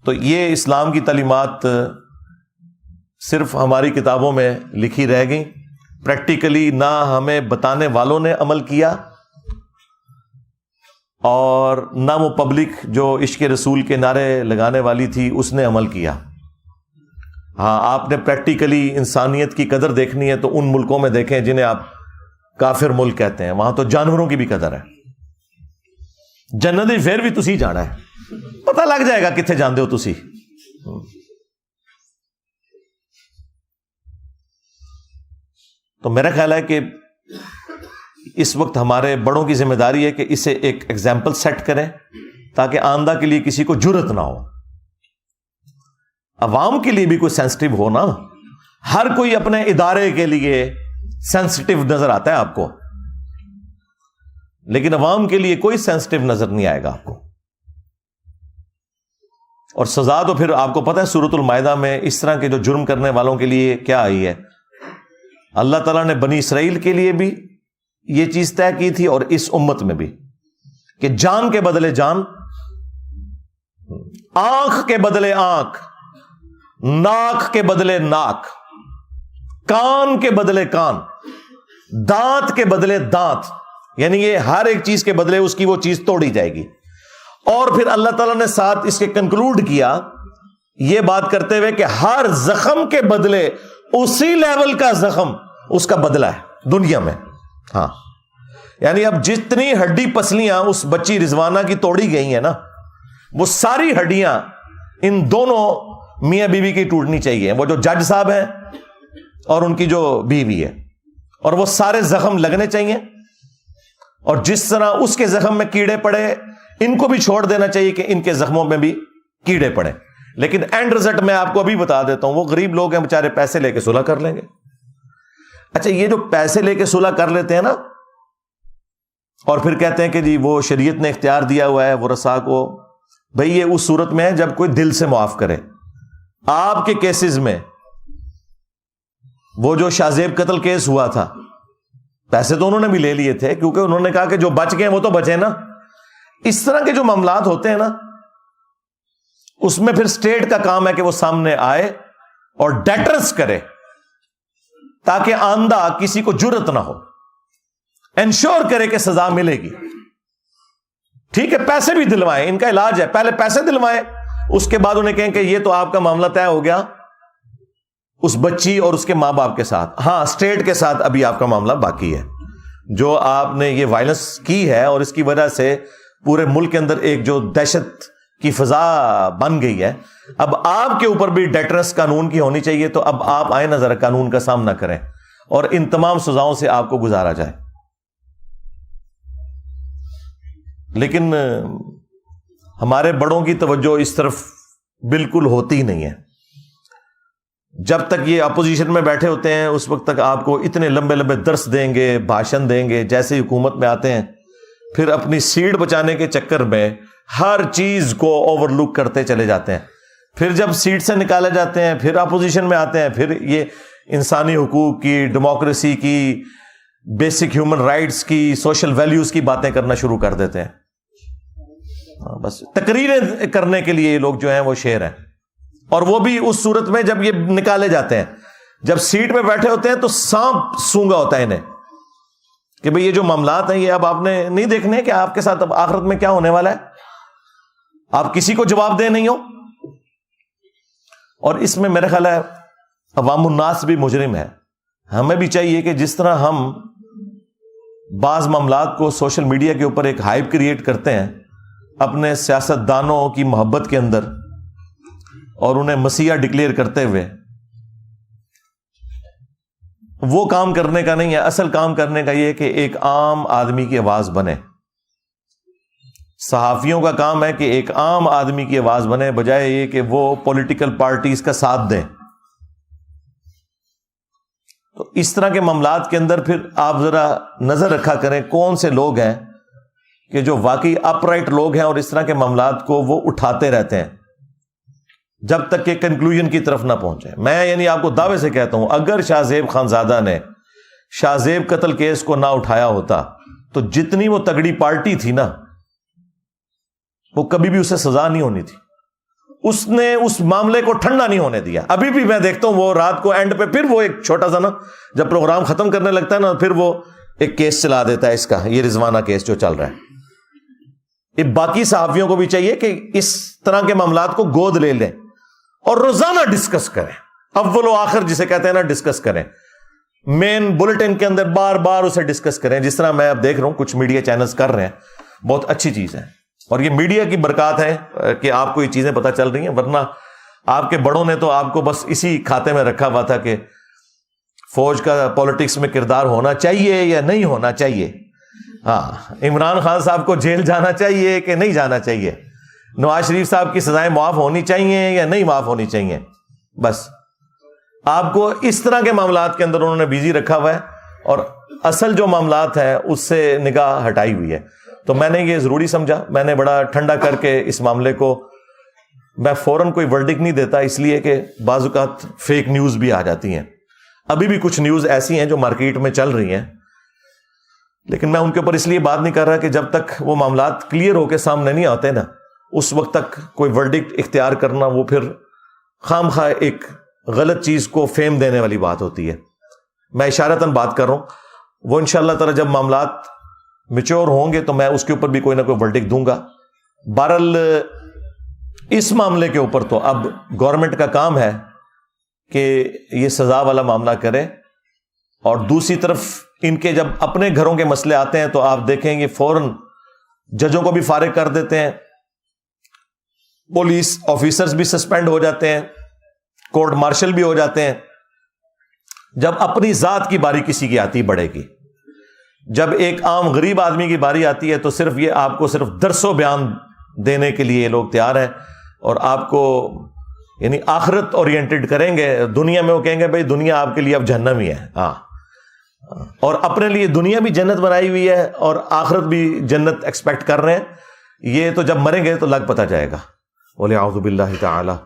تو یہ اسلام کی تعلیمات صرف ہماری کتابوں میں لکھی رہ گئیں، پریکٹیکلی نہ ہمیں بتانے والوں نے عمل کیا، اور نہ وہ پبلک جو عشق رسول کے نعرے لگانے والی تھی اس نے عمل کیا۔ ہاں، آپ نے پریکٹیکلی انسانیت کی قدر دیکھنی ہے تو ان ملکوں میں دیکھیں جنہیں آپ کافر ملک کہتے ہیں، وہاں تو جانوروں کی بھی قدر ہے۔ جنت پھر بھی تسی جانا ہے، پتہ لگ جائے گا کتنے جاندے ہو تسی۔ تو میرا خیال ہے کہ اس وقت ہمارے بڑوں کی ذمہ داری ہے کہ اسے ایک ایگزامپل سیٹ کریں تاکہ آئندہ کے لیے کسی کو جرت نہ ہو۔ عوام کے لیے بھی کوئی سینسٹیو ہو نا، ہر کوئی اپنے ادارے کے لیے سینسٹیو نظر آتا ہے آپ کو، لیکن عوام کے لیے کوئی سینسٹیو نظر نہیں آئے گا آپ کو۔ اور سزا تو پھر آپ کو پتہ ہے سورۃ المائدہ میں اس طرح کے جو جرم کرنے والوں کے لیے کیا آئی ہے۔ اللہ تعالیٰ نے بنی اسرائیل کے لیے بھی یہ چیز طے کی تھی اور اس امت میں بھی، کہ جان کے بدلے جان، آنکھ کے بدلے آنکھ، ناک کے بدلے ناک، کان کے بدلے کان، دانت کے بدلے دانت، یعنی یہ ہر ایک چیز کے بدلے اس کی وہ چیز توڑی جائے گی۔ اور پھر اللہ تعالیٰ نے ساتھ اس کے کنکلوڈ کیا یہ بات کرتے ہوئے کہ ہر زخم کے بدلے اسی لیول کا زخم اس کا بدلہ ہے دنیا میں۔ ہاں، یعنی اب جتنی ہڈی پسلیاں اس بچی رضوانہ کی توڑی گئی ہیں نا، وہ ساری ہڈیاں ان دونوں میاں بیوی کی ٹوٹنی چاہیے، وہ جو جج صاحب ہیں اور ان کی جو بیوی ہے، اور وہ سارے زخم لگنے چاہیے۔ اور جس طرح اس کے زخم میں کیڑے پڑے، ان کو بھی چھوڑ دینا چاہیے کہ ان کے زخموں میں بھی کیڑے پڑے۔ لیکن اینڈ رزلٹ میں آپ کو ابھی بتا دیتا ہوں، وہ غریب لوگ ہیں بےچارے، پیسے لے کے صلح کر لیں گے۔ اچھا، یہ جو پیسے لے کے صلح کر لیتے ہیں نا، اور پھر کہتے ہیں کہ جی وہ شریعت نے اختیار دیا ہوا ہے ورثاء کو، بھئی یہ اس صورت میں ہے جب کوئی دل سے معاف کرے۔ آپ کے کیسز میں وہ جو شاہ زیب قتل کیس ہوا تھا، پیسے تو انہوں نے بھی لے لیے تھے، کیونکہ انہوں نے کہا کہ جو بچ گئے وہ تو بچے نا۔ اس طرح کے جو معاملات ہوتے ہیں نا، اس میں پھر اسٹیٹ کا کام ہے کہ وہ سامنے آئے اور ڈیٹرس کرے تاکہ آئندہ کسی کو جرت نہ ہو، انشور کرے کہ سزا ملے گی۔ ٹھیک ہے، پیسے بھی دلوائیں، ان کا علاج ہے، پہلے پیسے دلوائیں، اس کے بعد انہیں کہیں کہ یہ تو آپ کا معاملہ طے ہو گیا اس بچی اور اس کے ماں باپ کے ساتھ، ہاں اسٹیٹ کے ساتھ ابھی آپ کا معاملہ باقی ہے۔ جو آپ نے یہ وائلنس کی ہے اور اس کی وجہ سے پورے ملک کے اندر ایک جو دہشت کی فضا بن گئی ہے، اب آپ کے اوپر بھی ڈیٹرنس قانون کی ہونی چاہیے۔ تو اب آپ آئیں نا ذرا قانون کا سامنا کریں اور ان تمام سزاؤں سے آپ کو گزارا جائے۔ لیکن ہمارے بڑوں کی توجہ اس طرف بالکل ہوتی نہیں ہے۔ جب تک یہ اپوزیشن میں بیٹھے ہوتے ہیں اس وقت تک آپ کو اتنے لمبے لمبے درس دیں گے، بھاشن دیں گے، جیسے ہی حکومت میں آتے ہیں پھر اپنی سیٹ بچانے کے چکر میں ہر چیز کو اوور لک کرتے چلے جاتے ہیں۔ پھر جب سیٹ سے نکالے جاتے ہیں پھر اپوزیشن میں آتے ہیں، پھر یہ انسانی حقوق کی، ڈیموکریسی کی، بیسک ہیومن رائٹس کی، سوشل ویلیوز کی باتیں کرنا شروع کر دیتے ہیں۔ بس تقریریں کرنے کے لیے یہ لوگ جو ہیں وہ شیر ہیں، اور وہ بھی اس صورت میں جب یہ نکالے جاتے ہیں، جب سیٹ پہ بیٹھے ہوتے ہیں تو سانپ سونگا ہوتا ہے انہیں کہ بھئی یہ جو معاملات ہیں یہ اب آپ نے نہیں دیکھنے کہ آپ کے ساتھ اب آخرت میں کیا ہونے والا ہے، آپ کسی کو جواب دے نہیں ہو۔ اور اس میں میرا خیال ہے عوام الناس بھی مجرم ہے۔ ہمیں بھی چاہیے کہ جس طرح ہم بعض معاملات کو سوشل میڈیا کے اوپر ایک ہائپ کریٹ کرتے ہیں اپنے سیاست دانوں کی محبت کے اندر اور انہیں مسیحا ڈکلیئر کرتے ہوئے، وہ کام کرنے کا نہیں ہے۔ اصل کام کرنے کا یہ ہے کہ ایک عام آدمی کی آواز بنے۔ صحافیوں کا کام ہے کہ ایک عام آدمی کی آواز بنے، بجائے یہ کہ وہ پولیٹیکل پارٹیز کا ساتھ دیں۔ تو اس طرح کے معاملات کے اندر پھر آپ ذرا نظر رکھا کریں کون سے لوگ ہیں کہ جو واقعی اپ رائٹ لوگ ہیں اور اس طرح کے معاملات کو وہ اٹھاتے رہتے ہیں جب تک کہ کنکلوژن کی طرف نہ پہنچے۔ میں یعنی آپ کو دعوے سے کہتا ہوں اگر شاہ زیب خانزادہ نے شاہ زیب قتل کیس کو نہ اٹھایا ہوتا تو جتنی وہ تگڑی پارٹی تھی نا، وہ کبھی بھی اسے سزا نہیں ہونی تھی، اس نے اس معاملے کو ٹھنڈا نہیں ہونے دیا. ابھی بھی میں دیکھتا ہوں وہ رات کو اینڈ پہ پھر وہ ایک چھوٹا سا نا جب پروگرام ختم کرنے لگتا ہے نا پھر وہ ایک کیس چلا دیتا ہے اس کا, یہ رضوانہ کیس جو چل رہا ہے. یہ باقی صحافیوں کو بھی چاہیے کہ اس طرح کے معاملات کو گود لے لیں اور روزانہ ڈسکس کریں, اول و آخر جسے کہتے ہیں نا ڈسکس کریں, مین بلٹن کے اندر بار بار اسے ڈسکس کریں, جس طرح میں اب دیکھ رہا ہوں کچھ میڈیا چینلز کر رہے ہیں. بہت اچھی چیز ہے اور یہ میڈیا کی برکات ہے کہ آپ کو یہ چیزیں پتہ چل رہی ہیں, ورنہ آپ کے بڑوں نے تو آپ کو بس اسی کھاتے میں رکھا ہوا تھا کہ فوج کا پالیٹکس میں کردار ہونا چاہیے یا نہیں ہونا چاہیے. ہاں, عمران خان صاحب کو جیل جانا چاہیے کہ نہیں جانا چاہیے, نواز شریف صاحب کی سزائیں معاف ہونی چاہیے یا نہیں معاف ہونی چاہیے. بس آپ کو اس طرح کے معاملات کے اندر انہوں نے بیزی رکھا ہوا ہے اور اصل جو معاملات ہیں اس سے نگاہ ہٹائی ہوئی ہے. تو میں نے یہ ضروری سمجھا, میں نے بڑا ٹھنڈا کر کے اس معاملے کو, میں فوراً کوئی ورڈکٹ نہیں دیتا اس لیے کہ بعض اوقات فیک نیوز بھی آ جاتی ہیں. ابھی بھی کچھ نیوز ایسی ہیں جو مارکیٹ میں چل رہی ہیں, لیکن میں ان کے اوپر اس لیے بات نہیں کر رہا کہ جب تک وہ معاملات کلیئر ہو کے سامنے نہیں آتے نا اس وقت تک کوئی ورڈکٹ اختیار کرنا وہ پھر خام خواہ ایک غلط چیز کو فیم دینے والی بات ہوتی ہے. میں اشارتاً بات کر رہا ہوں, وہ انشاءاللہ تعالی جب معاملات میچور ہوں گے تو میں اس کے اوپر بھی کوئی نہ کوئی ورڈکٹ دوں گا. بہرحال اس معاملے کے اوپر تو اب گورنمنٹ کا کام ہے کہ یہ سزا والا معاملہ کرے, اور دوسری طرف ان کے جب اپنے گھروں کے مسئلے آتے ہیں تو آپ دیکھیں گے فوراً ججوں کو بھی فارغ کر دیتے ہیں, پولیس آفیسرز بھی سسپینڈ ہو جاتے ہیں, کورٹ مارشل بھی ہو جاتے ہیں. جب اپنی ذات کی باری کسی کی آتی بڑے کی, جب ایک عام غریب آدمی کی باری آتی ہے تو صرف یہ آپ کو صرف درس و بیان دینے کے لیے یہ لوگ تیار ہیں اور آپ کو یعنی آخرت اورینٹڈ کریں گے. دنیا میں وہ کہیں گے بھائی دنیا آپ کے لیے اب جہنم ہی ہے, ہاں, اور اپنے لیے دنیا بھی جنت بنائی ہوئی ہے اور آخرت بھی جنت ایکسپیکٹ کر رہے ہیں. یہ تو جب مریں گے تو لگ پتہ جائے گا. وَلِعَوْذُ بِاللَّهِ تَعَالَى